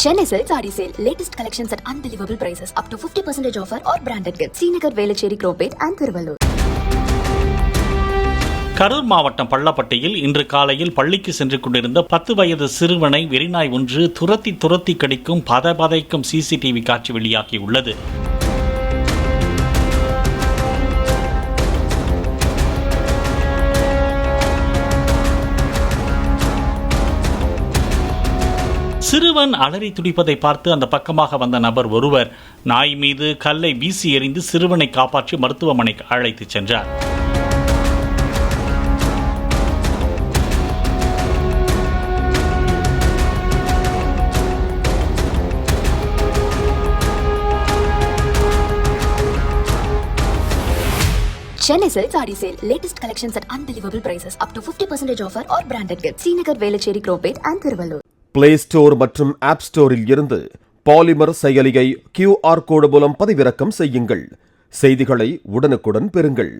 Chennai Silk Saree Sale. Latest collections at unbelievable prices. Up to 50% offer or branded gifts. Srinagar, Velachery, Cropate and Thiruvallur. Karur மாவட்டம் பள்ளப்பட்டியில் இன்று காலையில் பள்ளிக்கு சென்று கொண்டிருந்த 10 வயது சிறுவனை வெறிநாய் ஒன்று துரத்தி கடிக்கும் பதைக்கும் சிசிடிவி காட்சி வெளியாகியுள்ளது. சிறுவன் அலறி துடிப்பதை பார்த்து அந்த பக்கமாக வந்த நபர் ஒருவர் நாய் மீது கல்லை வீசி எறிந்து சிறுவனை காப்பாற்றி மருத்துவமனைக்கு அழைத்துச் சென்றார். Chennai Silk Saree Sale. Latest collections at unbelievable prices. Up to 50% offer or branded gifts. Srinagar, Velachery, Cropate and Thiruvallur. Play store மற்றும் ஆப் ஸ்டோரில் இருந்து பாலிமர் செயலியை QR கோடு மூலம் பதிவிறக்கம் செய்யுங்கள். செய்திகளை உடனுக்குடன் பெறுங்கள்.